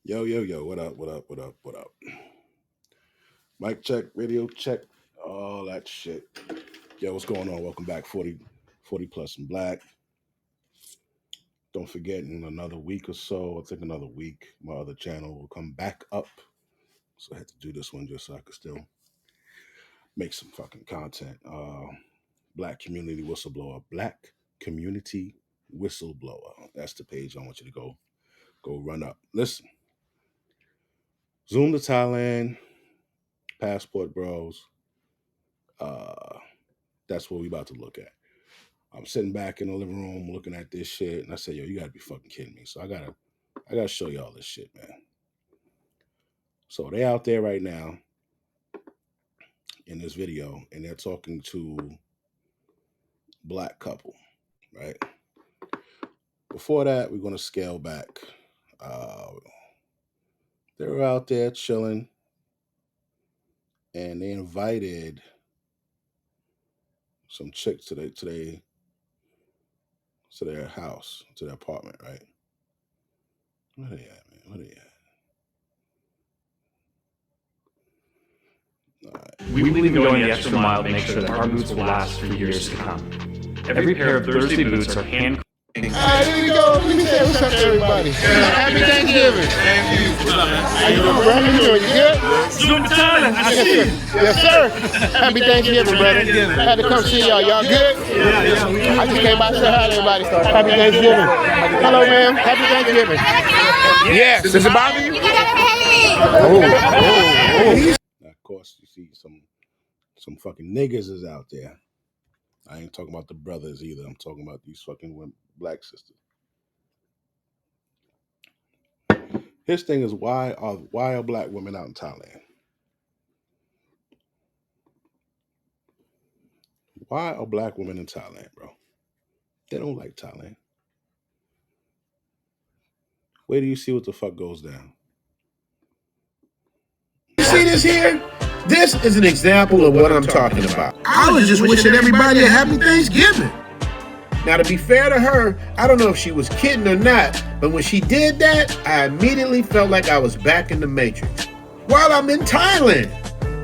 Yo, yo, yo, what up, what up, what up, what up? Mic check, radio check, all that shit. Yo, what's going on? Welcome back, 40 plus and black. Don't forget, in another week or so, I think another week, my other channel will come back up. So I had to do this one just so I could still make some fucking content. Black community whistleblower. Black community whistleblower. That's the page I want you to go run up. Listen. Zoom to Thailand, passport bros. That's what we about to look at. I'm sitting back in the living room looking at this shit, and I say, "Yo, you gotta be fucking kidding me!" So I gotta show y'all this shit, man. So they out there right now in this video, and they're talking to black couple, right? Before that, we're gonna scale back. They were out there chilling, and they invited some chicks to their house, to their apartment, right? Where they at, man? Where they at? All right. We believe in going the extra mile to make sure that our boots will last for years to come. Every pair of Thursday boots are hand. All right, here we go. Let me say what's up to everybody. Happy Thanksgiving. Thank you. How you doing, brother? You doing? You good? Zoom to Thailand. I see you. Yes, sir. Happy Thanksgiving, brother. I had to come see y'all. Y'all good? Yeah. I just came by to say hi to everybody. Happy Thanksgiving. Hello, ma'am. Happy Thanksgiving. Yes. Does it bother you? Now, of course, you see some fucking niggas is out there. I ain't talking about the brothers either. I'm talking about these fucking women, black sisters. His thing is why are black women out in Thailand? Why are black women in Thailand, bro? They don't like Thailand. Wait till you see what the fuck goes down. You see this here? This is an example of what I'm talking about. I was just wishing everybody a happy Thanksgiving. Now, to be fair to her, I don't know if she was kidding or not, but when she did that, I immediately felt like I was back in the Matrix. While I'm in Thailand,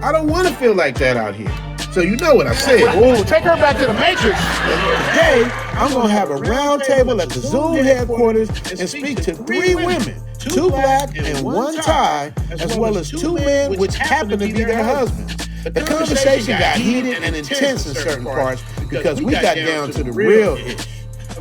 I don't want to feel like that out here. So you know what I said. Oh, take her back to the Matrix. Today, I'm going to have a round table at the Zoom headquarters and speak to 3 women, 2 black and 1 Thai, as well as 2 men which happen to be their husbands. The conversation got heated and intense in certain parts because we got down to the real ish.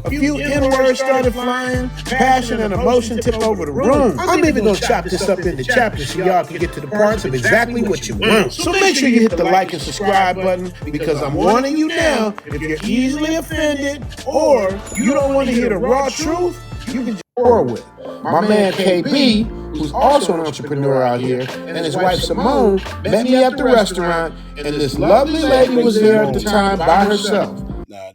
A few N-words started flying, passion and emotion took over the room. I'm even gonna chop this up into chapters so y'all can get to the parts of exactly what you want. So make sure you hit the like and subscribe button because I'm warning you now, if you're easily offended or you don't want to hear the raw truth, you can just pour with. My man KB, who's also an entrepreneur out here, and his wife Simone met me at the restaurant, and this lovely lady was there at the time by herself.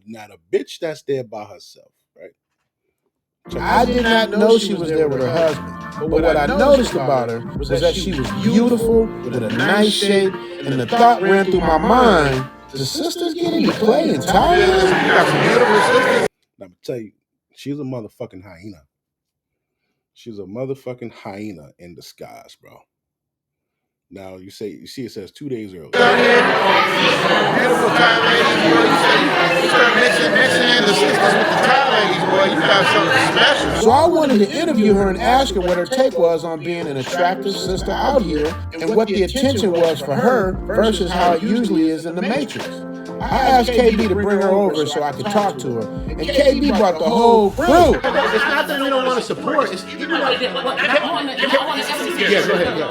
Now the bitch that's there by herself, right? I did not know she was there with her husband, but what I noticed about her was that she was beautiful, with a nice shape, and the thought ran through my mind, the sisters getting to play in Thailand? You got some beautiful sisters. Now, I'm gonna tell you, she's a motherfucking hyena. She's a motherfucking hyena in disguise, bro. Now you see it says 2 days earlier. Beautiful Thai ladies, boy. You start mixing the sisters with the Thai ladies, boy. You got something special. So I wanted to interview her and ask her what her take was on being an attractive sister out here and what the attention was for her versus how it usually is in the Matrix. I asked KB to bring her over so I could talk to her, and KB brought the whole crew. It's not that we don't want to support. It's Yeah, go ahead.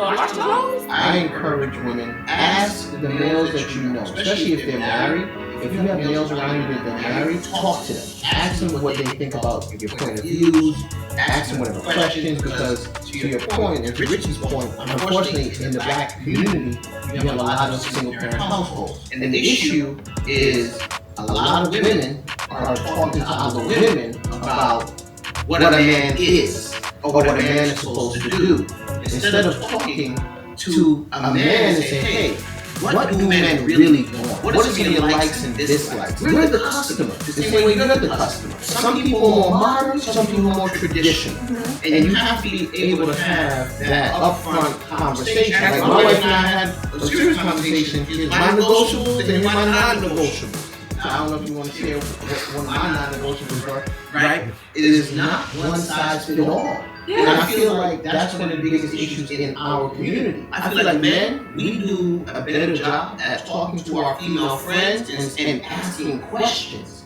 I encourage women, ask the males that you know, especially if they're married. If you have males around you that are married, talk to them. Ask them what they think about your point of views. Ask them whatever questions, because to your point, and to Richie's point, unfortunately in the black community, you have a lot of single parent households. And the issue is a lot of women are talking to other women about what a man is or what a man is supposed to do. Instead of talking to a man and saying, hey, what do men really want? What are some of your likes and dislikes? We're the customer. It's the same way you're the customer. Some people are more modern, some people are more traditional. And you have to be able to have that upfront conversation. Like my wife and I had a serious conversation. My negotiables and my non-negotiables. I don't know if you want to share what my non-negotiables are, right? It is not one size fits all. And I feel like that's one of the biggest issues in our community. I feel like men, we do a better job at talking to our female friends and asking questions.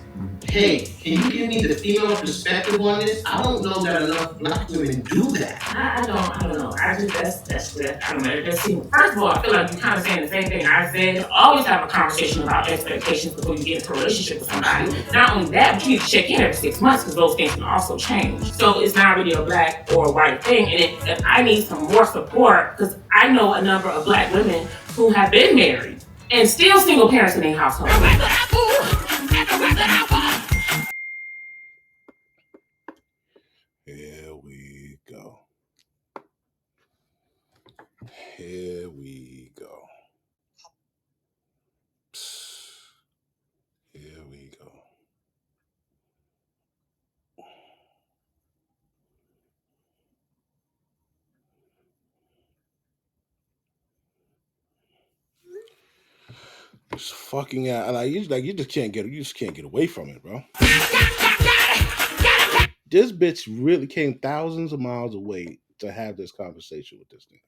Hey, can you give me the female perspective on this? I don't know that enough black women do that. I don't know. I just that's I don't know. First of all, I feel like you're kind of saying the same thing I said. Always have a conversation about expectations before you get into a relationship with somebody. Not only that, but you need to check in every 6 months because those things can also change. So it's not really a black or a white thing. And if I need some more support, because I know a number of black women who have been married and still single parents in their household. Here we go. Here we go. Here we go. This fucking you just can't get away from it, bro. This bitch really came thousands of miles away to have this conversation with this thing.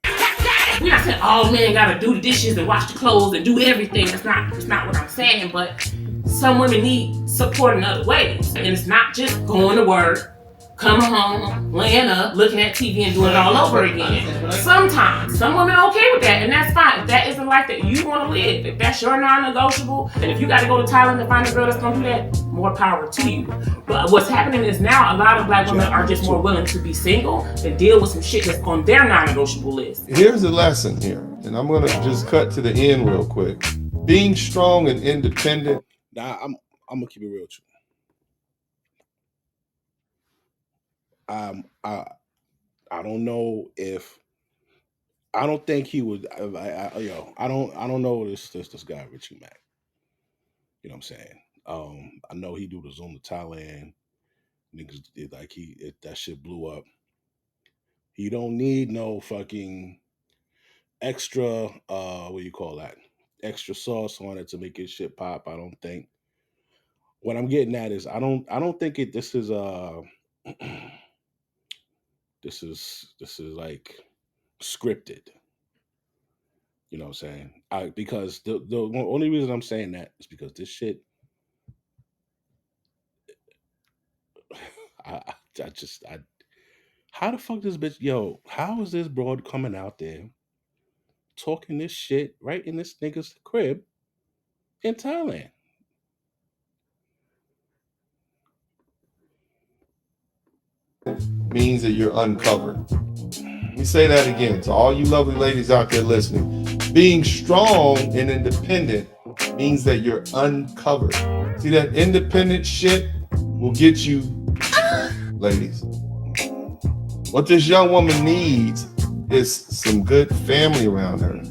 We're not saying all men gotta do the dishes and wash the clothes and do everything. That's not what I'm saying, but some women need support in other ways. And it's not just going to work, coming home, laying up, looking at TV and doing it all over again. Sometimes, some women are okay with that, and that's fine. If that is the life that you want to live, if that's your non-negotiable, and if you got to go to Thailand to find a girl that's going to do that, more power to you. But what's happening is now a lot of black women are just more willing to be single and deal with some shit that's on their non-negotiable list. Here's the lesson here, and I'm going to just cut to the end real quick. Being strong and independent. Now, I'm going to keep it real with you. I don't know if I don't think he would. I don't know this guy Richie Mac. You know what I'm saying? I know he do the Zoom to Thailand. Niggas that shit blew up. He don't need no fucking extra. What do you call that? Extra sauce on it to make his shit pop. I don't think. What I'm getting at is I don't think it. This is This is like scripted. You know what I'm saying? Because the only reason I'm saying that is because this shit. How the fuck this bitch? Yo, how is this broad coming out there talking this shit right in this nigga's crib in Thailand? Means that you're uncovered. Let me say that again to all you lovely ladies out there listening. Being strong and independent means that you're uncovered. See, that independent shit will get you, ladies. What this young woman needs is some good family around her.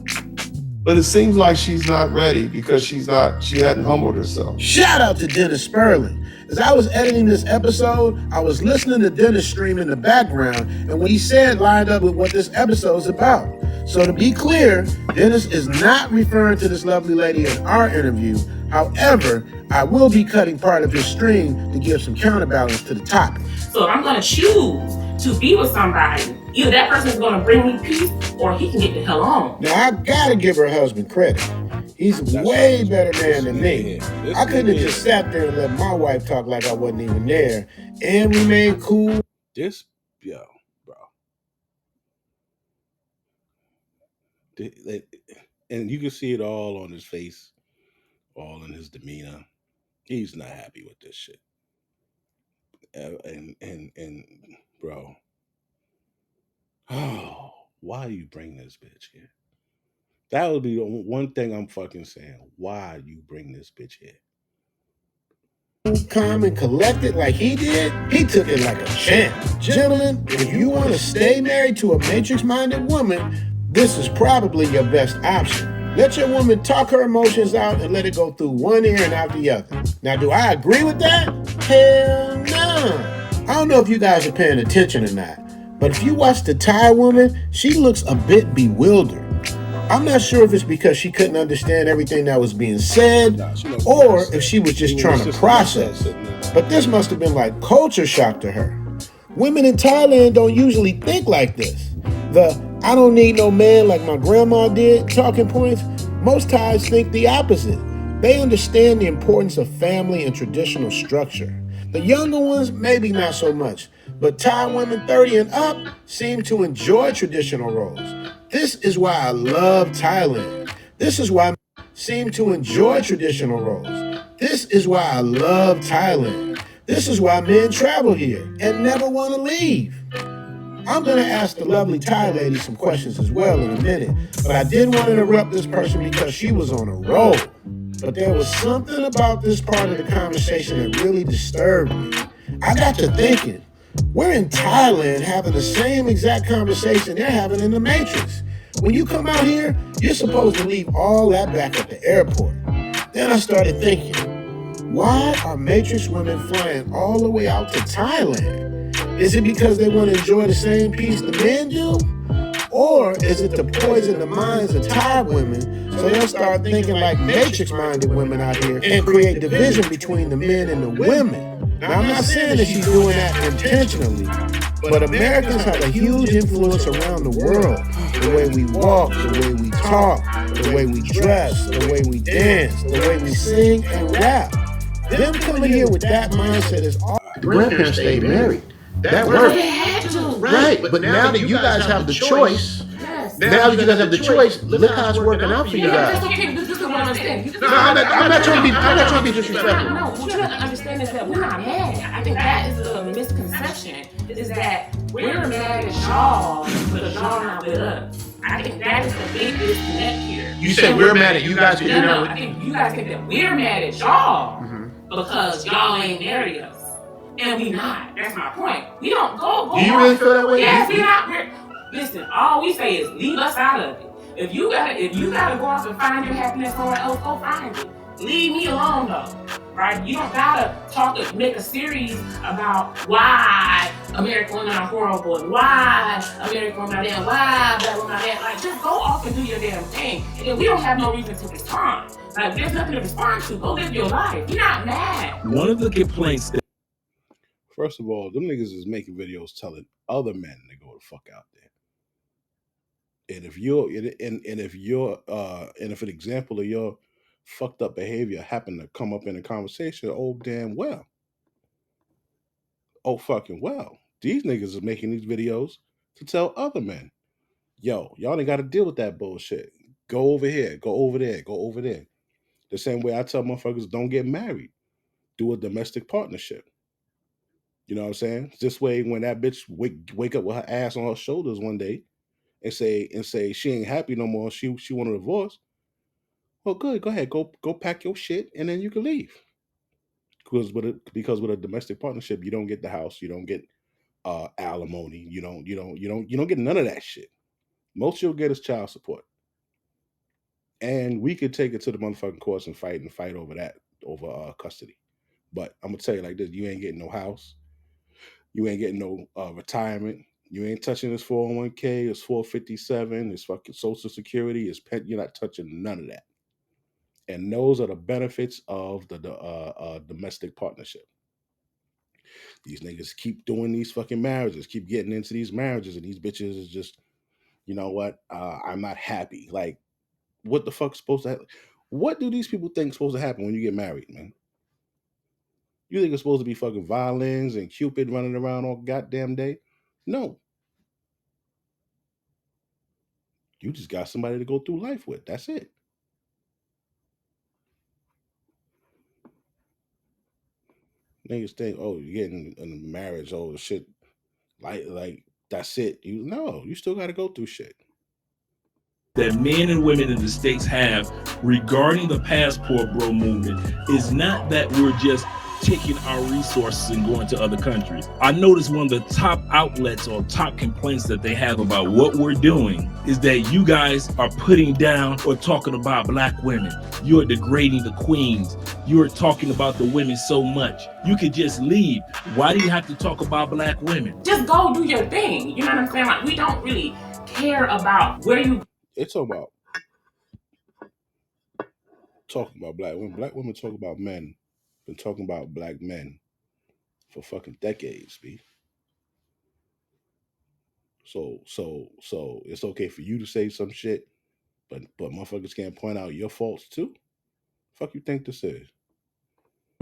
But it seems like she's not ready because she hadn't humbled herself. Shout out to Dennis Sperling. As I was editing this episode, I was listening to Dennis stream in the background, and what he said lined up with what this episode is about. So to be clear, Dennis is not referring to this lovely lady in our interview. However, I will be cutting part of his stream to give some counterbalance to the topic. So if I'm going to choose to be with somebody, either that person is going to bring me peace or he can get the hell on. Now, I gotta give her husband credit. He's way better man than me. I couldn't have just sat there and let my wife talk like I wasn't even there and remain cool. Bro. And you can see it all on his face, all in his demeanor. He's not happy with this shit. And bro, oh, why you bring this bitch here? That would be the one thing I'm fucking saying. Why you bring this bitch here? Calm and collected like he did, he took it like a champ. Gentlemen, if you want to stay married to a matrix-minded woman, this is probably your best option. Let your woman talk her emotions out and let it go through one ear and out the other. Now, do I agree with that? Hell no. I don't know if you guys are paying attention or not, but if you watch the Thai woman, she looks a bit bewildered. I'm not sure if it's because she couldn't understand everything that was being said or if she was just trying to process it. But this must have been like culture shock to her. Women in Thailand don't usually think like this. The "I don't need no man like my grandma did" talking points, most Thais think the opposite. They understand the importance of family and traditional structure. The younger ones, maybe not so much, but Thai women 30 and up seem to enjoy traditional roles. This is why I love Thailand. This is why seem to enjoy traditional roles. This is why I love Thailand. This is why men travel here and never want to leave. I'm going to ask the lovely Thai lady some questions as well in a minute, but I didn't want to interrupt this person because she was on a roll. But there was something about this part of the conversation that really disturbed me. I got to thinking, we're in Thailand having the same exact conversation they're having in the Matrix. When you come out here, you're supposed to leave all that back at the airport. Then I started thinking, why are Matrix women flying all the way out to Thailand? Is it because they want to enjoy the same peace the men do? Or is it to poison the minds of Thai women so they'll start thinking like Matrix-minded women out here and create division between the men and the women? Now, I'm not saying that she's doing that intentionally, but Americans have a huge influence around the world. The way we walk, the way we talk, the way we dress, the way we dance, the way we sing and rap. Them coming here with that mindset is all. The grandparents stayed married. That worked. They had to. Right, but now that you guys have the choice, look how it's working out for you That's guys. okay. This is what I'm saying. No, I'm not trying to be disrespectful. No, what you have to understand is that we're not mad. I think that is a misconception, is that we're mad at y'all because y'all not with us. I think that is the big disconnect here. You say we're mad at you guys because you're No, not. I think you guys think that we're mad at y'all because y'all ain't married us. And we not. That's my point. We don't go. Do you really feel that way? Yes, we not. Listen, all we say is leave us out of it. If you gotta go off and find your happiness somewhere else, go find it. Leave me alone though. Right? You don't gotta make a series about why American women are horrible and why American women are damn, why black women are damn. Like, just go off and do your damn thing. And then we don't have no reason to respond. Like, there's nothing to respond to. Go live your life. You're not mad. One of the complaints that First of all, them niggas is making videos telling other men to go the fuck out there. And if an example of your fucked up behavior happened to come up in a conversation, oh damn well. Oh fucking well. These niggas is making these videos to tell other men, yo, y'all ain't gotta deal with that bullshit. Go over here, go over there, go over there. The same way I tell motherfuckers don't get married. Do a domestic partnership. You know what I'm saying? This way, when that bitch wake up with her ass on her shoulders one day and say she ain't happy no more, she want a divorce. Well, good, go ahead, go pack your shit, and then you can leave. Because with a domestic partnership, you don't get the house, you don't get alimony, you don't get none of that shit. Most you'll get is child support, and we could take it to the motherfucking courts and fight over that, over custody. But I'm gonna tell you like this: you ain't getting no house. You ain't getting no retirement. You ain't touching this 401k, it's 457, it's fucking Social Security, it's pet. You're not touching none of that. And those are the benefits of the domestic partnership. These niggas keep doing these fucking marriages, keep getting into these marriages, and these bitches is just, you know what? I'm not happy. Like, what the fuck's supposed to happen? What do these people think is supposed to happen when you get married, man? You think it's supposed to be fucking violins and Cupid running around all goddamn day? No. You just got somebody to go through life with. That's it. Niggas think, oh, you're getting in a marriage, oh shit, like that's it. You still got to go through shit. that men and women in the States have regarding the passport bro movement is not that we're just taking our resources and going to other countries. I noticed one of the top outlets or top complaints that they have about what we're doing is that you guys are putting down or talking about black women. You're degrading the queens. You're talking about the women so much. You could just leave. Why do you have to talk about black women? Just go do your thing. You know what I'm saying? Like, we don't really care about where you. It's about talking about black women. Black women talk about men. Been talking about black men for fucking decades, B. So it's okay for you to say some shit, but motherfuckers can't point out your faults too. Fuck you think this is?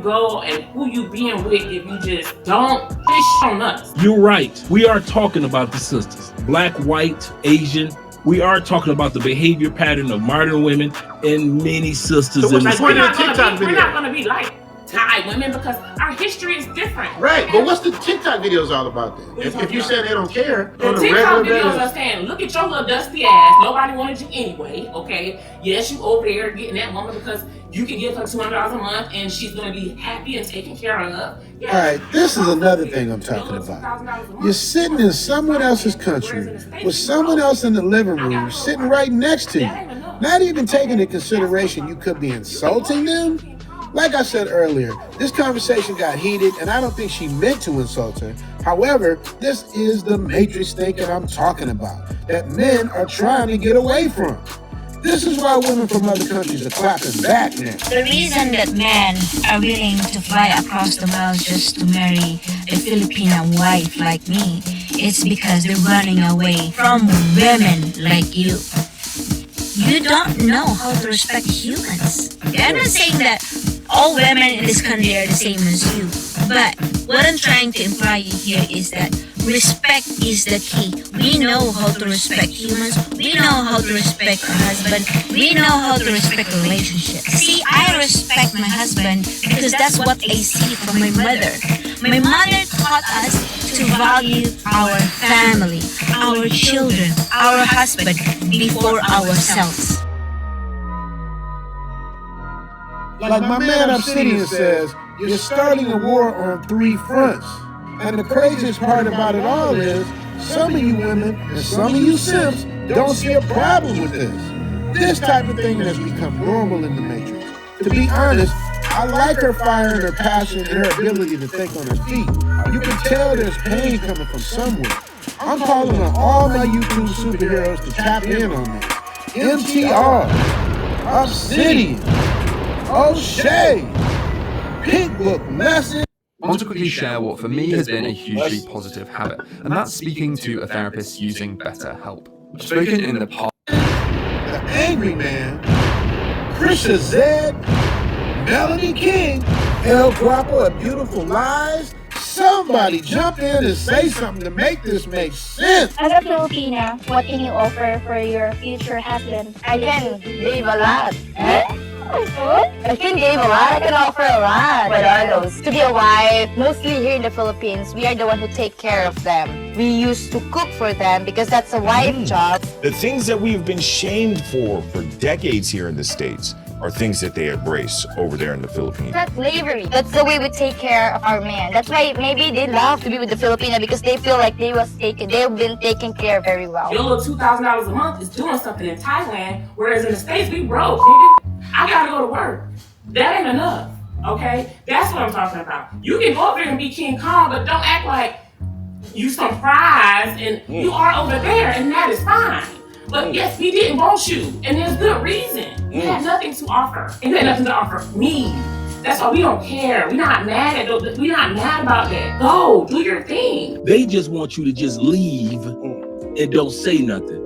Go and who you being with if you just don't fish on us. You're right. We are talking about the sisters. Black, white, Asian. We are talking about the behavior pattern of modern women and many sisters So in the what's the point of the States. TikTok We're video? not gonna be like Thai women because our history is different. Right, but what's the TikTok videos all about then? If you say they don't care The on a TikTok regular videos are basis. saying, look at your little dusty ass. Nobody wanted you anyway, okay? Yes, you over there getting that woman because you can give her $200 a month and she's gonna be happy and taken care of. Yeah. All right, this is another thing I'm talking about. You're sitting in someone else's country with someone else in the living room sitting right next to you. Not even taking into consideration you could be insulting them. Like I said earlier, this conversation got heated and I don't think she meant to insult her. However, this is the matrix thinking I'm talking about, that men are trying to get away from. This is why women from other countries are clapping back now. The reason that men are willing to fly across the world just to marry a Filipino wife like me is because they're running away from women like you. You don't know how to respect humans. I'm not saying that all women in this country are the same as you, but what I'm trying to imply here is that respect is the key. We know how to respect humans. We know how to respect our husband. We know how to respect relationships. See, I respect my husband because that's what I see from my mother. My mother taught us to value our family, our children, our husband before ourselves. Like my man Obsidian says, you're starting a war on 3 fronts. And the craziest part about it all is, some of you women and some of you simps don't see a problem with this. This type of thing has become normal in the Matrix. To be honest, I like her fire and her passion and her ability to think on her feet. You can tell there's pain coming from somewhere. I'm calling on all my YouTube superheroes to tap in on this. MTR, Obsidian, O'Shea, Pink Book Message. I want to quickly share what for me has been a hugely positive habit, and that's speaking to a therapist using BetterHelp. I've spoken in the past. The Angry Man, Krisha Zed, Melody King, El Guapo and Beautiful Lies. Somebody jump in and say something to make this make sense. As a Filipina, what can you offer for your future husband? I can give a lot. I can give a lot. I can offer a lot. What are those? To be a wife, mostly here in the Philippines, we are the one who take care of them. We used to cook for them because that's a wife job. The things that we've been shamed for decades here in the States are things that they embrace over there in the Philippines. That's slavery. That's the way we take care of our man. That's why maybe they love to be with the Filipino because they feel like they've been taken care of very well. Your little $2,000 a month is doing something in Thailand, whereas in the States we broke, nigga. I gotta go to work. That ain't enough, okay? That's what I'm talking about. You can go over there and be King Kong, but don't act like you some prize and you are over there, and that is fine. But yes, we didn't want you, and there's good reason. You had nothing to offer, and you had nothing to offer me. That's why we don't care. We're not mad about that. Go, do your thing. They just want you to just leave and don't say nothing.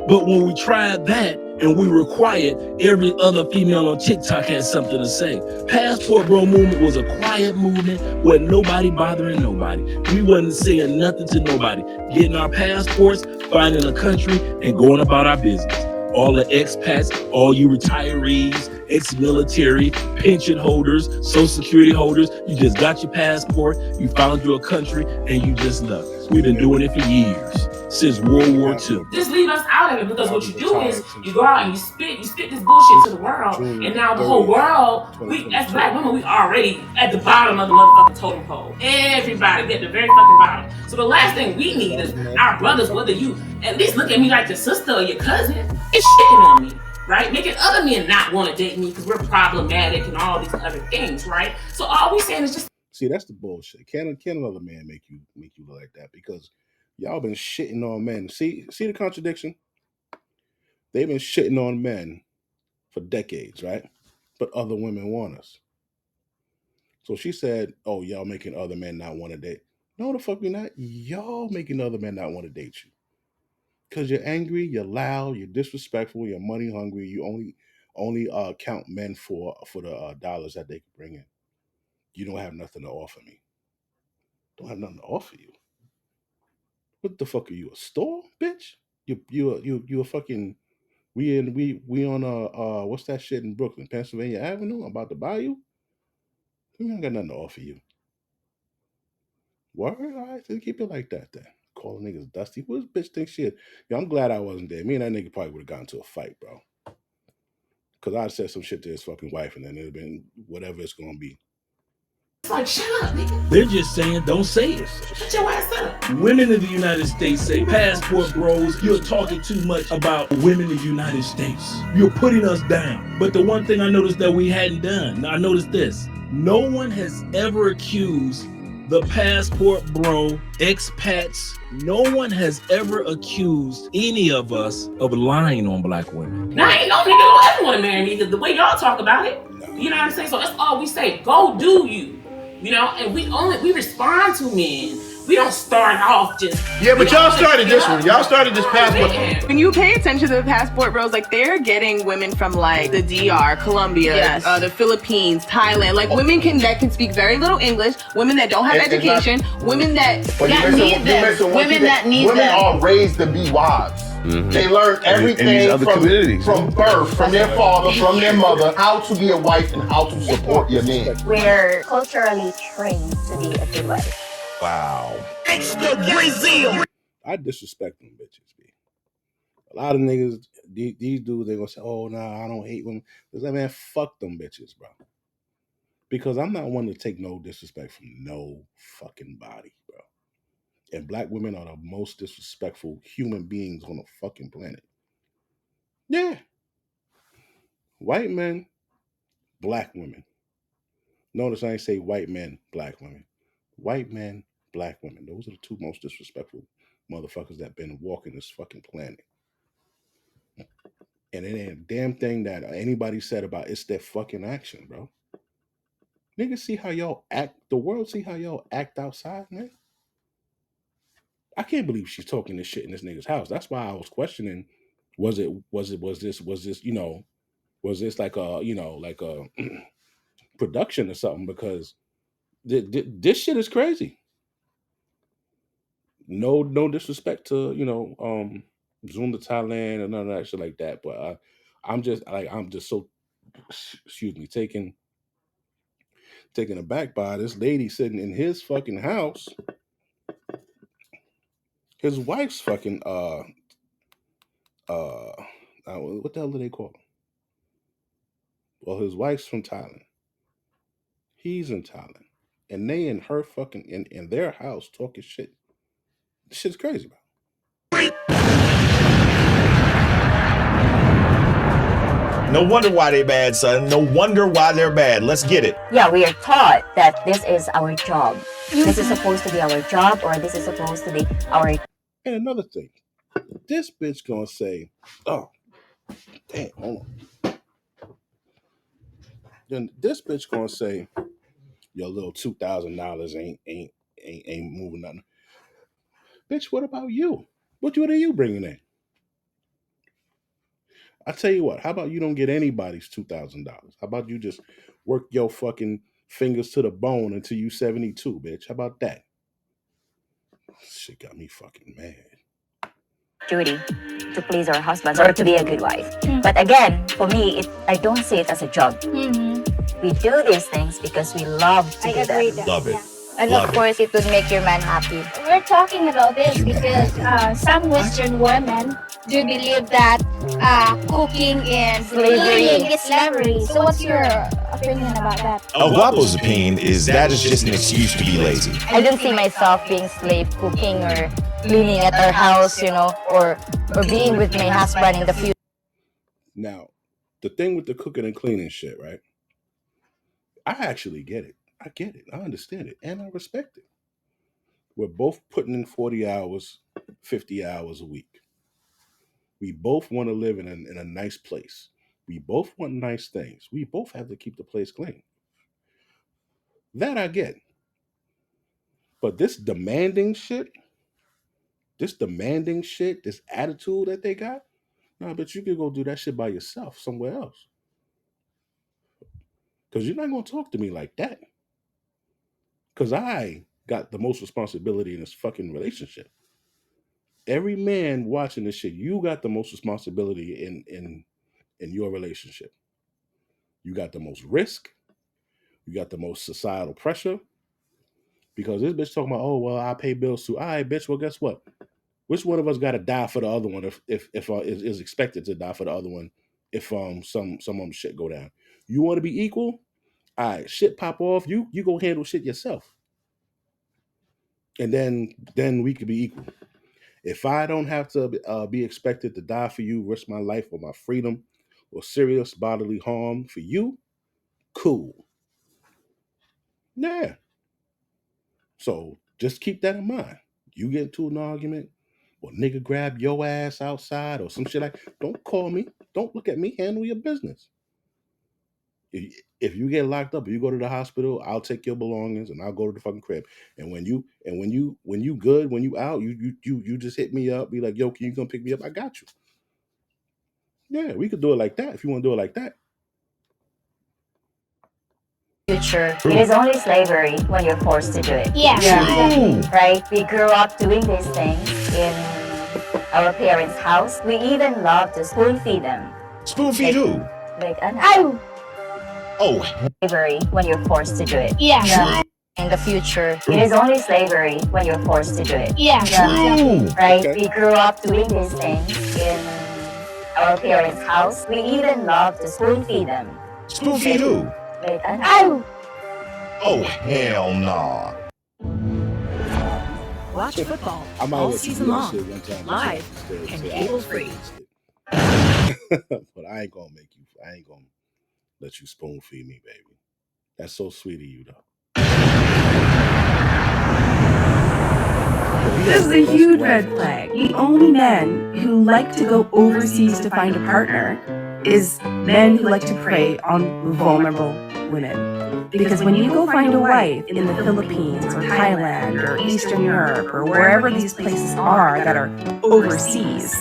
But when we tried that and we required, every other female on TikTok had something to say. Passport Bro movement was a quiet movement where nobody bothering nobody. We wasn't saying nothing to nobody. Getting our passports, finding a country, and going about our business. All the expats, all you retirees, ex-military, pension holders, social security holders, you just got your passport, you found you a country, and you just left. We've been doing it for years. since World War II. Just leave us out of it, because what you do is you go out and you spit this bullshit to the world, and now the whole world, we as black women, we already at the bottom of the motherfucking totem pole. Everybody at the very fucking bottom. So the last thing we need is our brothers, whether you at least look at me like your sister or your cousin, it's shitting on me, right? Making other men not want to date me because we're problematic and all these other things, right? So all we saying is just see, that's the bullshit. Can another man make you look like that? Because y'all been shitting on men. See the contradiction? They've been shitting on men for decades, right? But other women want us. So she said, oh, y'all making other men not want to date. No, the fuck we not. Y'all making other men not want to date you. Because you're angry, you're loud, you're disrespectful, you're money hungry. You only count men for the dollars that they can bring in. You don't have nothing to offer me. Don't have nothing to offer you. What the fuck are you, a store, bitch? You a fucking we on what's that shit in Brooklyn, Pennsylvania Avenue? I'm about to buy you. We ain't got nothing to offer you. Word? All right, so keep it like that then. Calling niggas dusty. What this bitch think shit? Yo, I'm glad I wasn't there. Me and that nigga probably would have gotten into a fight, bro. Cause I'd said some shit to his fucking wife and then it'd have been whatever it's gonna be. It's like, shut up, nigga. They're just saying, don't say it. Shut your ass up. Women in the United States say, passport bros, you're talking too much about women in the United States. You're putting us down. But the one thing I noticed that we hadn't done, I noticed this. No one has ever accused the passport bro, expats, no one has ever accused any of us of lying on black women. Now, ain't no nigga who ever want to marry me, because the way y'all talk about it, you know what I'm saying? So that's all we say. Go do you. You know, and we respond to men. We don't start off just... Yeah, but y'all started this one. Y'all started this passport. When you pay attention to the passport bros, like they're getting women from like the DR, Colombia, the Philippines, Thailand, like women that can speak very little English, women that don't have education, women that need them, women that need them. Women are raised to be wives. Mm-hmm. They learn everything from birth, from their father, from their mother, how to be a wife and how to support your man. We're culturally trained to be a good wife. Wow. Extra Brazil. I disrespect them bitches, B. A lot of niggas, these dudes, they gonna say, oh, nah, I don't hate women. Because, man, fuck them bitches, bro. Because I'm not one to take no disrespect from no fucking body, bro. And black women are the most disrespectful human beings on the fucking planet. Yeah. White men, black women. Notice I ain't say white men, black women. White men, black women. Those are the two most disrespectful motherfuckers that been walking this fucking planet. And it ain't a damn thing that anybody said about it's their fucking action, bro. Niggas see how y'all act. The world see how y'all act outside, man. I can't believe she's talking this shit in this nigga's house. That's why I was questioning, was this like a production or something? Because this shit is crazy. No disrespect to Zoom to Thailand and none of that shit like that. But I'm just so taken aback by this lady sitting in his fucking house. His wife's fucking what the hell do they call him? Well, his wife's from Thailand. He's in Thailand. And they in her fucking in their house talking shit. This shit's crazy, bro. No wonder why they bad, son. No wonder why they're bad. Let's get it. Yeah, we are taught that this is our job. This is supposed to be our job, or this is supposed to be our... And another thing, this bitch gonna say, oh, damn, hold on. Then this bitch gonna say, your little $2,000 ain't moving nothing. Bitch, what about you? What are you bringing in? I tell you what, how about you don't get anybody's $2,000? How about you just work your fucking fingers to the bone until you 72, bitch? How about that? Shit got me fucking mad. Duty to please our husbands or to be a good wife. But again, for me, I don't see it as a job. We do these things because we love to do them. Love it. And Love of course, it would make your man happy. We're talking about this because some Western women do believe that cooking and cleaning is slavery. So what's your opinion about that? El Guapo's opinion is that is just an excuse to be lazy. I don't see myself being slave cooking or cleaning at our house, you know, or being with my husband in the future. Now, the thing with the cooking and cleaning shit, right? I actually get it. I get it. I understand it. And I respect it. We're both putting in 40 hours, 50 hours a week. We both want to live in a nice place. We both want nice things. We both have to keep the place clean. That I get. But this demanding shit, this attitude that they got, nah, but you could go do that shit by yourself somewhere else. Because you're not going to talk to me like that. Because I got the most responsibility in this fucking relationship. Every man watching this shit, you got the most responsibility in your relationship. You got the most risk. You got the most societal pressure. Because this bitch talking about, oh, well, I pay bills too. All right, bitch, well, guess what? Which one of us got to die for the other one if is expected to die for the other one if some shit go down? You want to be equal? All right, shit pop off. You go handle shit yourself. And then we could be equal. If I don't have to be expected to die for you, risk my life or my freedom or serious bodily harm for you, cool. Yeah. So just keep that in mind. You get into an argument, or nigga grab your ass outside or some shit like, don't call me. Don't look at me. Handle your business. If you get locked up, or you go to the hospital, I'll take your belongings and I'll go to the fucking crib. And when you good, when you out, you just hit me up, be like, yo, can you come pick me up? I got you. Yeah, we could do it like that if you want to do it like that. Future. It is only slavery when you're forced to do it. Yeah. Right? We grew up doing these things in our parents' house. We even love to spoon feed them. Spoon feed who? Like Oh. Slavery when you're forced to do it. Yeah. In the future, It is only slavery when you're forced to do it. Yeah. Right? We grew up doing these things in our parents' house. We even love to spoon feed them. Spoon feed who? Like Oh, hell nah. Watch football I might all let you season do that long, shit one time. live and cable free. But I ain't gonna let you spoon feed me, baby. That's so sweet of you, though. This is a huge red flag. The only men who like to go overseas to find a partner is men who like to prey on vulnerable women. Because when you go find a wife in the Philippines or Thailand or Eastern Europe or wherever these places are that are overseas,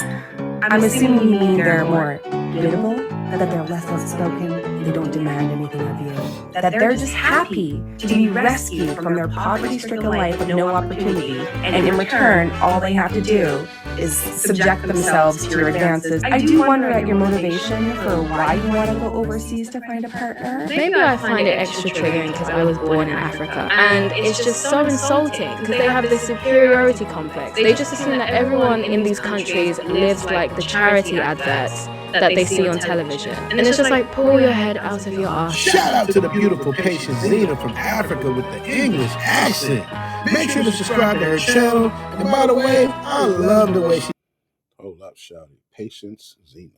I'm assuming you mean they're more gettable, that they're less outspoken, they don't demand anything of you, that they're just happy to be rescued from their poverty-stricken life with no opportunity, and in return, all they have to do is subject themselves to your advances. I do wonder at your motivation for why you want to go overseas to find a partner. Maybe I find it extra triggering because I was born in Africa, and it's just so insulting because they have this superiority complex. They just assume that everyone in these countries lives like the charity adverts that they see on television. And it's just like, pull your head out of your ass. Shout out to the beautiful patient Zena from Africa with the English accent. Make sure to subscribe to her channel. And by the way, I love the way she... Hold up, shouty. Patience, Zena.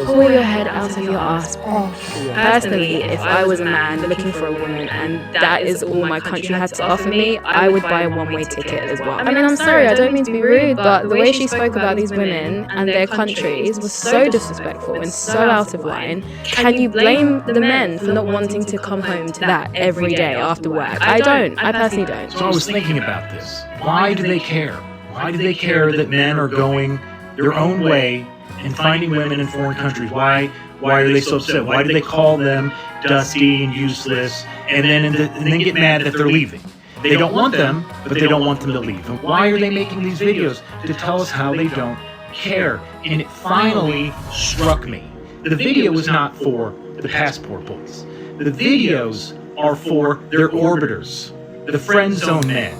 Pull your head out of your ass. Personally, if I was a man looking for a woman and that is all my country had to offer me, I would buy a one-way ticket as well. I mean, I'm sorry, I don't mean to be rude, but the way she spoke about these women and their countries was so disrespectful and so out of line. Can you blame the men for not wanting to come home to that every day after work? I don't. I personally don't. So I was thinking about this. Why do they care? Why do they care that men are going their own way and finding women in foreign countries? Why are they so upset? Why do they call them dusty and useless and then get mad that they're leaving? They don't want them, but they don't want them to leave. And why are they making these videos? To tell us how they don't care. And it finally struck me. The video is not for the passport boys. The videos are for their orbiters. the friend zone men.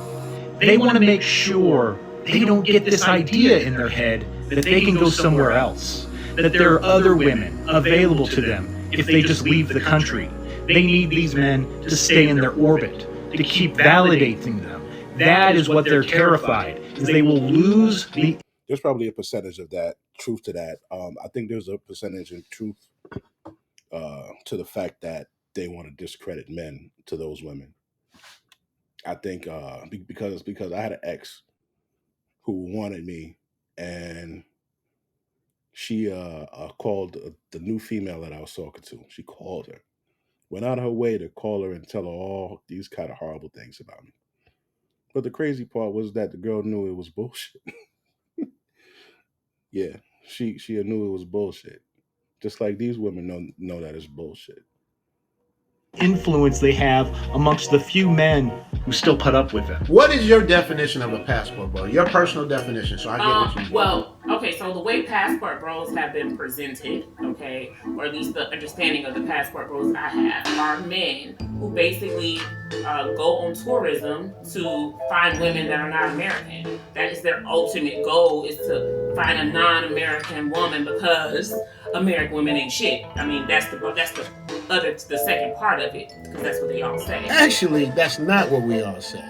They want to make sure they don't get this idea in their head that they can go somewhere else, that there are other women available to them if they just leave the country. They need these men to stay in their orbit, to keep validating them. That is what they're terrified, is they will lose the... There's probably a percentage of that, truth to that. I think there's a percentage in truth to the fact that they want to discredit men to those women. I think because I had an ex who wanted me, and she called the new female that I was talking to. She called her, went out of her way to call her and tell her all these kind of horrible things about me. But the crazy part was that the girl knew it was bullshit. Yeah, she knew it was bullshit. Just like these women know that it's bullshit. influence they have amongst the few men who still put up with them. What is your definition of a passport bro? Your personal definition, so I get what you mean. Well, okay, so the way passport bros have been presented, okay, or at least the understanding of the passport bros that I have, are men who basically go on tourism to find women that are not American. That is their ultimate goal, is to find a non-American woman because American women ain't shit. I mean, that's the second part of it, because that's what they all say. Actually, that's not what we all say.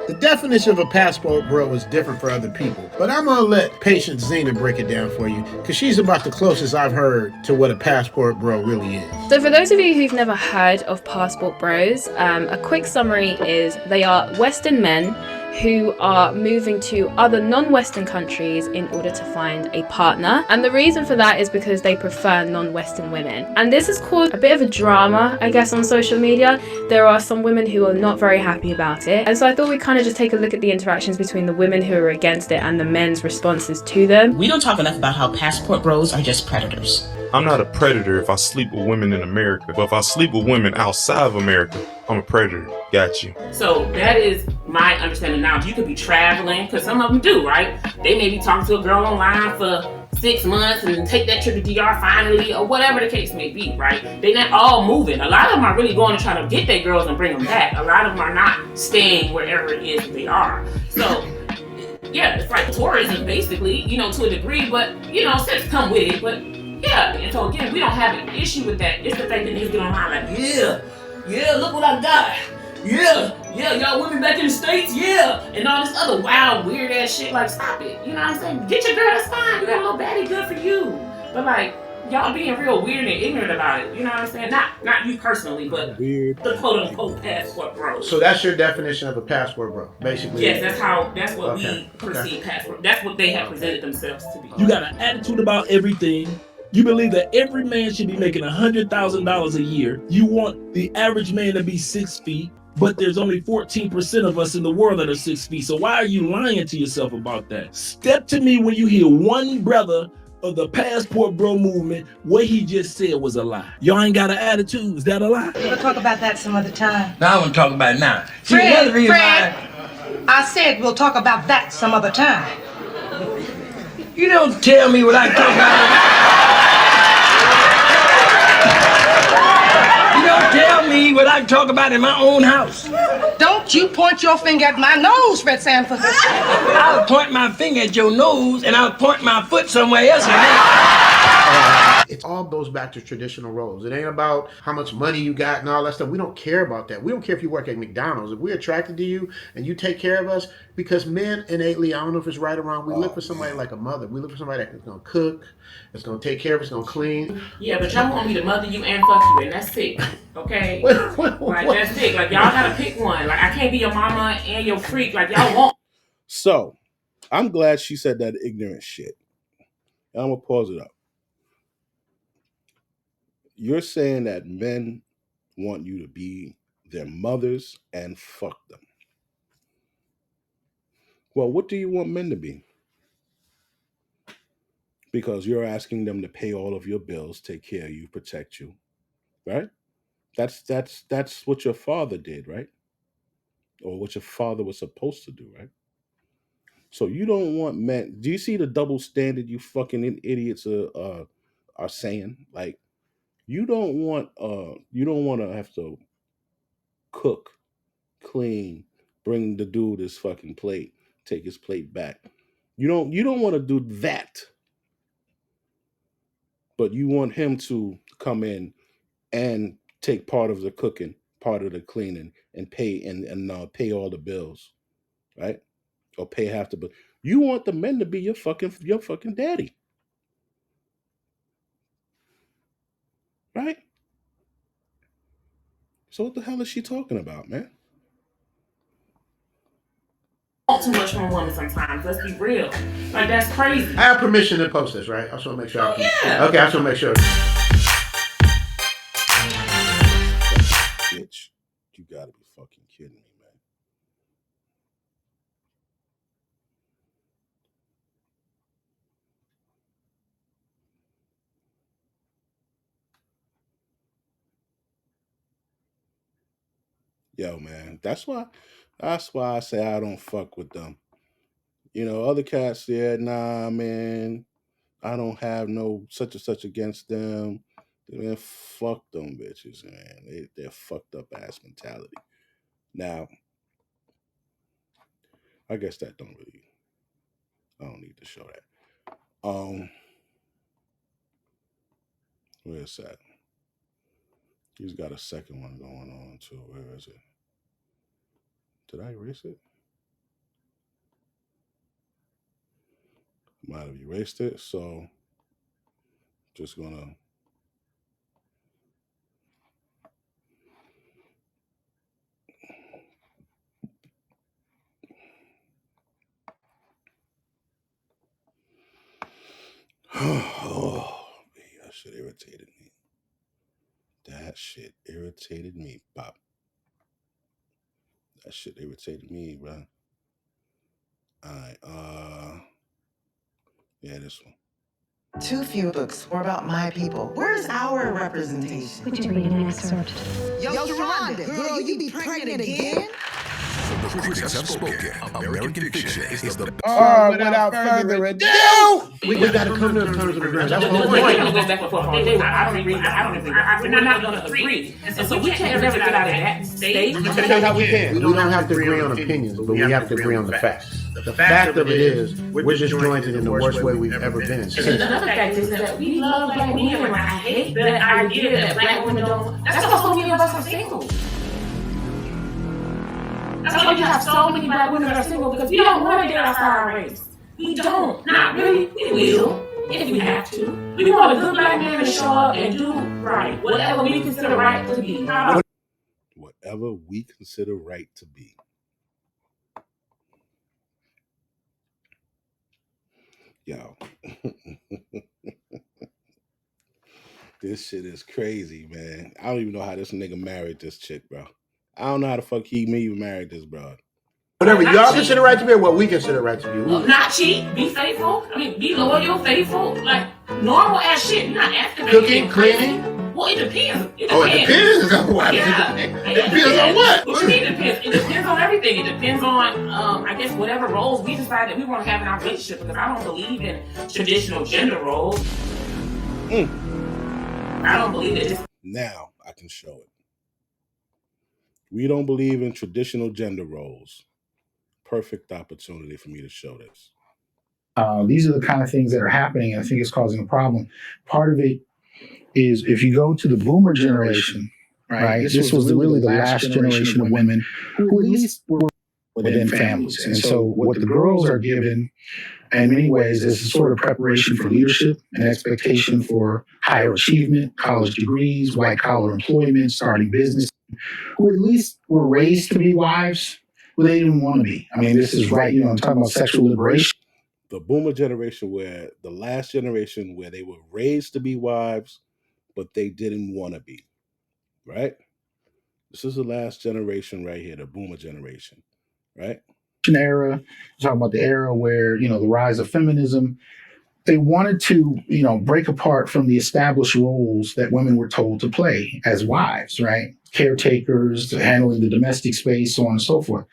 The definition of a passport bro is different for other people, but I'm gonna let Patient Zena break it down for you, because she's about the closest I've heard to what a passport bro really is. So for those of you who've never heard of passport bros, a quick summary is they are Western men who are moving to other non-Western countries in order to find a partner. And the reason for that is because they prefer non-Western women. And this has caused a bit of a drama, I guess, on social media. There are some women who are not very happy about it. And so I thought we'd kind of just take a look at the interactions between the women who are against it and the men's responses to them. We don't talk enough about how passport bros are just predators. I'm not a predator if I sleep with women in America, but if I sleep with women outside of America, I'm a predator. Got you. So that is my understanding now. You could be traveling, because some of them do, right? They may be talking to a girl online for 6 months and take that trip to DR finally, or whatever the case may be, right? They're not all moving. A lot of them are really going to try to get their girls and bring them back. A lot of them are not staying wherever it is they are. So yeah, it's like tourism basically, to a degree, but sex come with it. But yeah, and so again, we don't have an issue with that. It's the fact that niggas get online like, yeah, look what I got. Yeah, y'all women back in the States, yeah. And all this other wild, weird ass shit, like, stop it. You know what I'm saying? Get your girl, that's fine. You got a little baddie, good for you. But like, y'all being real weird and ignorant about it. You know what I'm saying? Not you personally, but weird. The quote unquote passport bro. So that's your definition of a passport bro, basically. Yes, that's what we perceive passport. That's what they have presented themselves to be. You got an attitude about everything. You believe that every man should be making $100,000 a year. You want the average man to be 6 feet, but there's only 14% of us in the world that are 6 feet. So why are you lying to yourself about that? Step to me when you hear one brother of the passport bro movement, what he just said was a lie. Y'all ain't got an attitude. Is that a lie? We'll talk about that some other time. No, I want to talk about it now. Fred, I said we'll talk about that some other time. You don't tell me what I talk about. Tell me what I can talk about in my own house. Don't you point your finger at my nose, Fred Sanford. I'll point my finger at your nose and I'll point my foot somewhere else. It all goes back to traditional roles. It ain't about how much money you got and all that stuff. We don't care about that. We don't care if you work at McDonald's. If we're attracted to you and you take care of us, because men innately, I don't know if it's right or wrong, we look for somebody like a mother. We look for somebody that's going to cook, that's going to take care of us, going to clean. Yeah, but y'all want me to mother you and fuck you, and that's sick, okay? Like, that's sick. Like, y'all got to pick one. Like, I can't be your mama and your freak. Like, y'all want. So, I'm glad she said that ignorant shit. I'm going to pause it up. You're saying that men want you to be their mothers and fuck them. Well, what do you want men to be? Because you're asking them to pay all of your bills, take care of you, protect you, right? That's what your father did, right? Or what your father was supposed to do, right? So you don't want men. Do you see the double standard you fucking idiots are saying? Like, you don't want to have to cook, clean, bring the dude his fucking plate, take his plate back. You don't want to do that. But you want him to come in and take part of the cooking, part of the cleaning, and pay pay all the bills, right? Or pay half the bill. You want the men to be your fucking daddy, right? So what the hell is she talking about, man? Too much from a woman sometimes. Let's be real. Like, that's crazy. I have permission to post this, right? I just want to make sure. Oh, yeah. Okay, I just want to make sure. Bitch, you gotta be fucking kidding me, man. Yo, man, that's why I say I don't fuck with them. You know, other cats, yeah, nah, man, I don't have no such and such against them. Man, fuck them bitches, man. They're fucked up ass mentality. Now, I guess that don't really. I don't need to show that. Where's that? He's got a second one going on too. Where is it? Did I erase it? Might have erased it, so just gonna oh, that shit irritated me. That shit irritated me, Pop. That shit irritated me, bro. Alright, yeah, this one. Too few books were about my people. Where's our representation? Would you read an excerpt? Yo, Sharonda, girl, you be pregnant again? The critics have spoken. American fiction is the Without further ado, we got to come to terms of agreement. That's the whole point. I don't agree. We're not going to agree. And so we can't never get out of that state. We don't have to agree on opinions, but we have to agree on the facts. The fact of it is, we're disjointed in the worst way we've ever been. And another fact is that we love black women. I hate that idea that black women don't. That's why so many of us are single. That's why you have so many black women that are single, because we don't want to get outside our race. We don't. Not really. We will, if we have to. We want a good black man to show up and do right. Whatever we consider right to be. Whatever we consider right to be. Yo. This shit is crazy, man. I don't even know how this nigga married this chick, bro. I don't know how the fuck he even married this broad. Whatever y'all consider right to be or what we consider right to be. Not cheat, be faithful. I mean, be loyal, faithful. Like, normal ass shit. Not after cooking, cleaning. Well, it depends. It depends on what? Yeah. It depends on what? What you mean it depends? It depends on everything. It depends on, I guess, whatever roles we decide that we want to have in our relationship. Because I don't believe in traditional gender roles. I don't believe it. Now I can show it. We don't believe in traditional gender roles. Perfect opportunity for me to show this. These are the kind of things that are happening, and I think it's causing a problem. Part of it is if you go to the boomer generation, right? This was really the last generation of women who at least were within families. And so what the girls are given in many ways is a sort of preparation for leadership and expectation for higher achievement, college degrees, white collar employment, starting business, who at least were raised to be wives, but they didn't want to be. I mean, this is right, I'm talking about sexual liberation. The boomer generation, where the last generation where they were raised to be wives, but they didn't want to be, right? This is the last generation right here, the boomer generation, right? Era, talking about the era where, the rise of feminism, they wanted to, break apart from the established roles that women were told to play as wives, right? Caretakers, handling the domestic space, so on and so forth.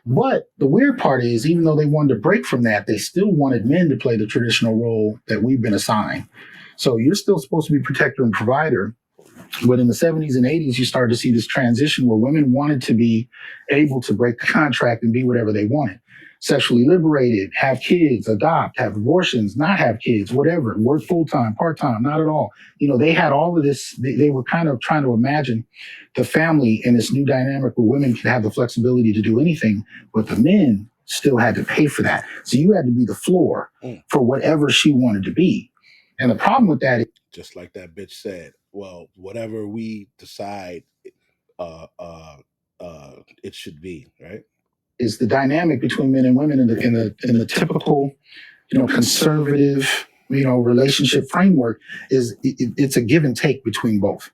But the weird part is, even though they wanted to break from that, they still wanted men to play the traditional role that we've been assigned. So you're still supposed to be protector and provider, But in the 70s and 80s, you started to see this transition where women wanted to be able to break the contract and be whatever they wanted. Sexually liberated, have kids, adopt, have abortions, not have kids, whatever, work full-time, part-time, not at all. You know, they had all of this. They were kind of trying to imagine the family in this new dynamic where women could have the flexibility to do anything, but the men still had to pay for that. So you had to be the floor for whatever she wanted to be. And the problem with that is, just like that bitch said, well, whatever we decide it should be, right? Is the dynamic between men and women in the typical, conservative, relationship framework is it's a give and take between both.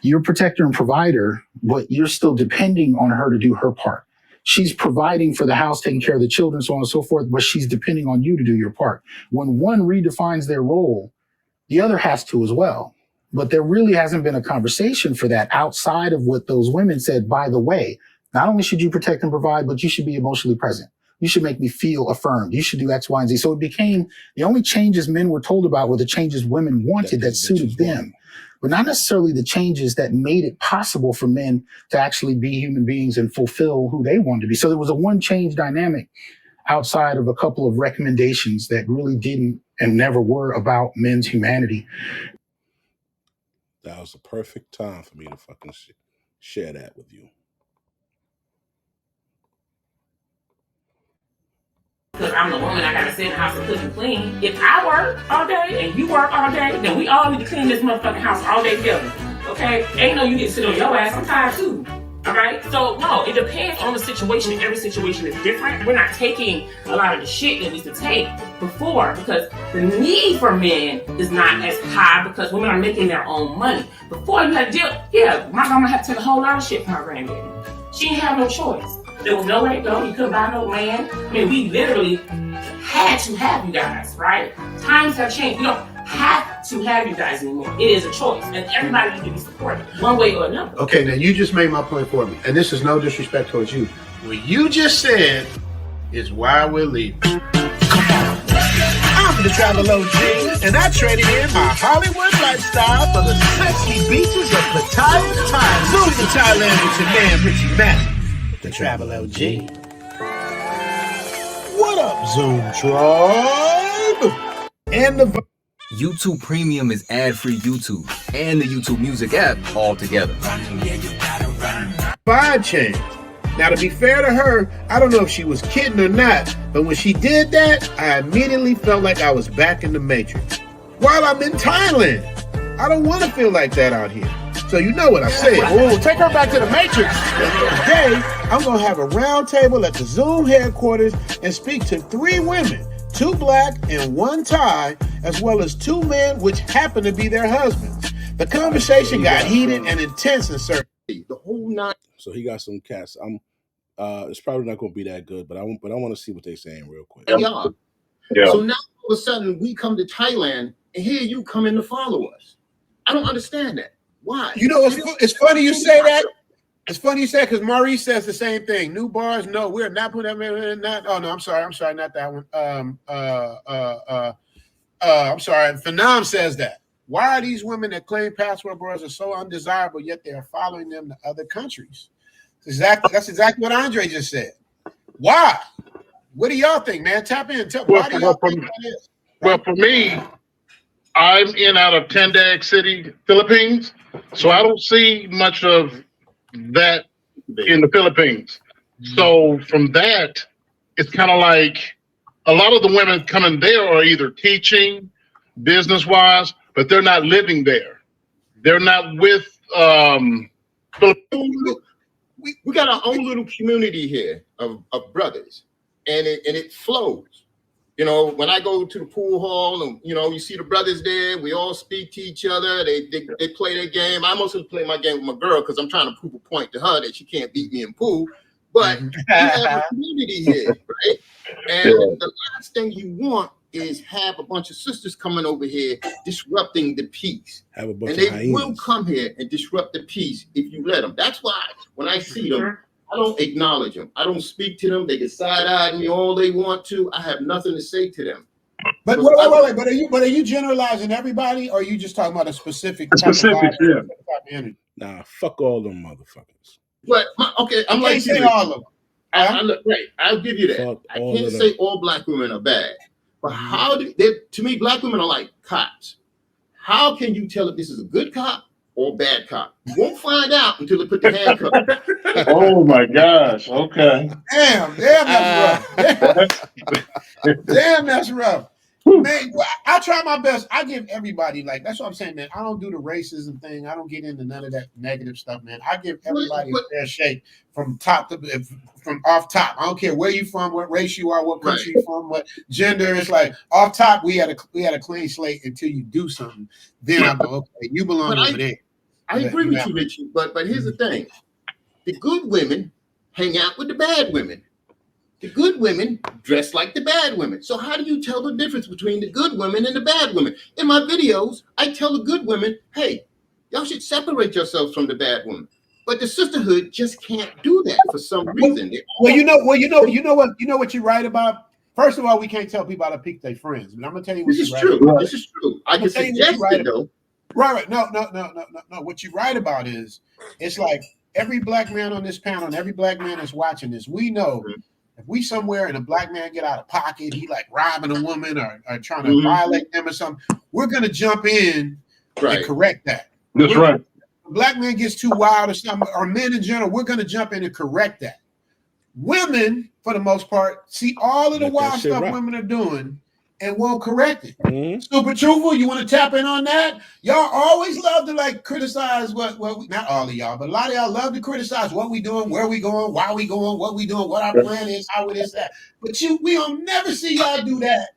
You're protector and provider, but you're still depending on her to do her part. She's providing for the house, taking care of the children, so on and so forth, but she's depending on you to do your part. When one redefines their role, the other has to as well. But there really hasn't been a conversation for that outside of what those women said. By the way, not only should you protect and provide, but you should be emotionally present. You should make me feel affirmed. You should do X, Y, and Z. So it became the only changes men were told about were the changes women wanted that suited them, but not necessarily the changes that made it possible for men to actually be human beings and fulfill who they wanted to be. So there was a one change dynamic outside of a couple of recommendations that really didn't and never were about men's humanity. That was the perfect time for me to fucking share that with you. Because I'm the woman, I gotta sit in the house and cook and clean. If I work all day and you work all day, then we all need to clean this motherfucking house all day together. Okay? Ain't no you get to sit on your ass. I'm tired too. Alright? So no, it depends on the situation. Every situation is different. We're not taking a lot of the shit that we used to take before because the need for men is not as high because women are making their own money. Before you had to deal, my mama had to take a whole lot of shit from my granddaddy. She didn't have no choice. There was nowhere to go. You couldn't buy no land. I mean, we literally had to have you guys, right? Times have changed. We don't have to have you guys anymore. It is a choice, and everybody needs to be supported one way or another. Okay, now you just made my point for me, and this is no disrespect towards you. What you just said is why we're leaving. I'm the Travel OG, and I traded in my Hollywood lifestyle for the sexy beaches of Pattaya, Thailand. Zoom to Thailand with your man Richie Macs, the Travel OG. What up, Zoom Tribe? And the YouTube Premium is ad-free YouTube and the YouTube Music app all together. vibe change. Now, to be fair to her, I don't know if she was kidding or not, but when she did that, I immediately felt like I was back in the Matrix. While I'm in Thailand, I don't want to feel like that out here. So you know what I said. Oh, take her back to the Matrix. Today, I'm going to have a round table at the Zoom headquarters and speak to 3 women, 2 black and 1 Thai, as well as 2 men, which happen to be their husbands. The conversation got heated and intense in certain. The whole night. So he got some cats. It's probably not going to be that good, but I want to see what they're saying real quick. Yeah. So now all of a sudden we come to Thailand and here you come in to follow us. I don't understand that. Why? You know, it's funny you say that. It's funny you say because Maurice says the same thing. New bars, no, we're not putting them in that. Oh no, I'm sorry, not that one. I'm sorry. Phenom says that. Why are these women that claim passport bros are so undesirable, yet they are following them to other countries? That's exactly what Andre just said. Why? What do y'all think, man? Tap in. Why do y'all think that is? Well, for me, I'm in out of Tandag City, Philippines, so I don't see much of that in the Philippines. So from that, it's kind of like a lot of the women coming there are either teaching, business-wise, but they're not living there. They're not with we got our own little community here of brothers, and it flows. You know, when I go to the pool hall and, you know, you see the brothers there, we all speak to each other. They play their game. I mostly play my game with my girl because I'm trying to prove a point to her that she can't beat me in pool. But we have a community here, right? And the last thing you want is have a bunch of sisters coming over here disrupting the peace. Have a bunch and of they hyenas. will come here and disrupt the peace if you let them. That's why when I see them, I don't acknowledge them. I don't speak to them. They can side-eye me all they want to. I have nothing to say to them. But wait. But are you generalizing everybody, or are you just talking about a specific type of vibe, type of energy? Nah, fuck all them motherfuckers. But okay, I'm like say you. all of them. I look right. I'll give you that. Fuck I all can't of say them. all black women are bad, but how do they? To me, black women are like cops. How can you tell if this is a good cop or a bad cop? You won't find out until they put the handcuff. Oh my gosh. Okay. Damn, that's rough. Damn, that's rough. Man, I try my best. I give everybody, like, that's what I'm saying, man. I don't do the racism thing. I don't get into none of that negative stuff, man. I give everybody a fair shake from off top. I don't care where you from, what race you are, what country you from, what gender. It's like off top, we had a clean slate until you do something. Then I go, okay, you belong over there. I agree with you, Richie. But here's the thing: the good women hang out with the bad women. The good women dress like the bad women. So how do you tell the difference between the good women and the bad women? In my videos, I tell the good women, hey, y'all should separate yourselves from the bad women. But the sisterhood just can't do that for some reason. You know what you write about. First of all, we can't tell people how to pick their friends, but I'm gonna tell you what this you is write true. about. This is true. I can suggest it though. Right. No. What you write about is it's like every black man on this panel and every black man that's watching this, we know. If we somewhere and a black man get out of pocket, he like robbing a woman or trying to violate them or something, we're gonna jump in and correct that. That's right. If a black man gets too wild or something, or men in general, we're gonna jump in and correct that. Women, for the most part, see all of the wild stuff women are doing and won't correct it. Super truthful, you want to tap in on that? Y'all always love to like criticize what we, not all of y'all, but a lot of y'all love to criticize what we doing, where we going, why we going, what we doing, what our plan is, how it is that. But we don't never see y'all do that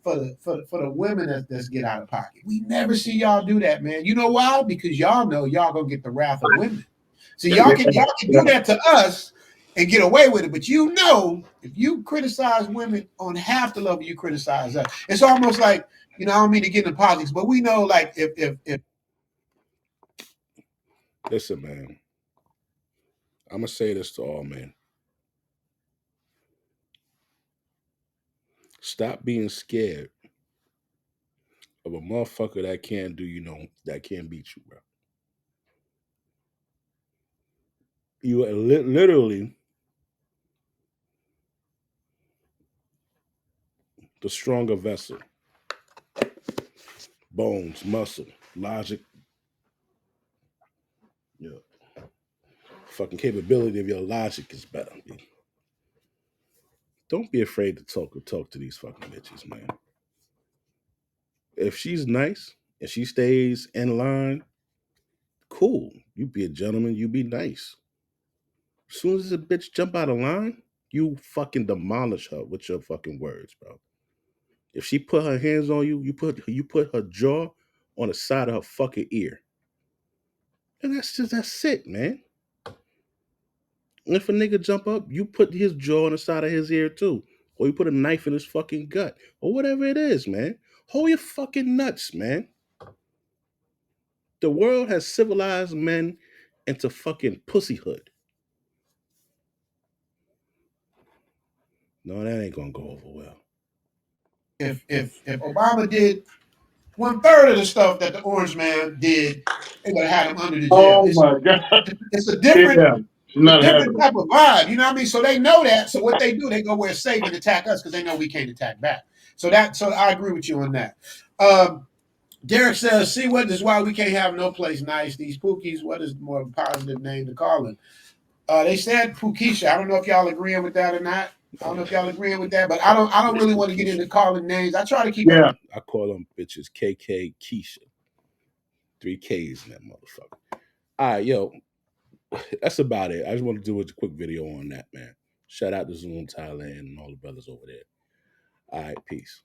for the women that's get out of pocket. We never see y'all do that, man. You know why? Because y'all know y'all gonna get the wrath of women. So y'all can do that to us and get away with it. But you know, if you criticize women on half the level you criticize us, it's almost like, I don't mean to get into politics, but we know, like, if listen, man, I'm gonna say this to all men. Stop being scared of a motherfucker that can't that can't beat you, bro. You are literally the stronger vessel. Bones, muscle, logic, fucking capability of your logic is better. Don't be afraid to talk to these fucking bitches, man. If she's nice and she stays in line, cool. You be a gentleman, you be nice. As soon as a bitch jump out of line, you fucking demolish her with your fucking words, bro. If she put her hands on you, you put her jaw on the side of her fucking ear. And that's it, man. And if a nigga jump up, you put his jaw on the side of his ear too. Or you put a knife in his fucking gut. Or whatever it is, man. Hold your fucking nuts, man. The world has civilized men into fucking pussyhood. No, that ain't gonna go over well. If Obama did 1/3 of the stuff that the Orange Man did, they would have had him under the jail. Oh my God. It's a different, different type of vibe. You know what I mean? So they know that. So what they do, they go where it's safe and attack us because they know we can't attack back. So I agree with you on that. Derek says, see what is why we can't have no place nice. These Pookies, what is more positive name to call them? They said KKKiesha. I don't know if y'all agreeing with that or not. I don't know if y'all agreeing with that, but I don't really want to get into calling names. I try to keep I call them bitches KKKiesha. 3 Ks in that motherfucker. All right, yo. That's about it. I just want to do a quick video on that, man. Shout out to Zoom Thailand and all the brothers over there. All right, peace.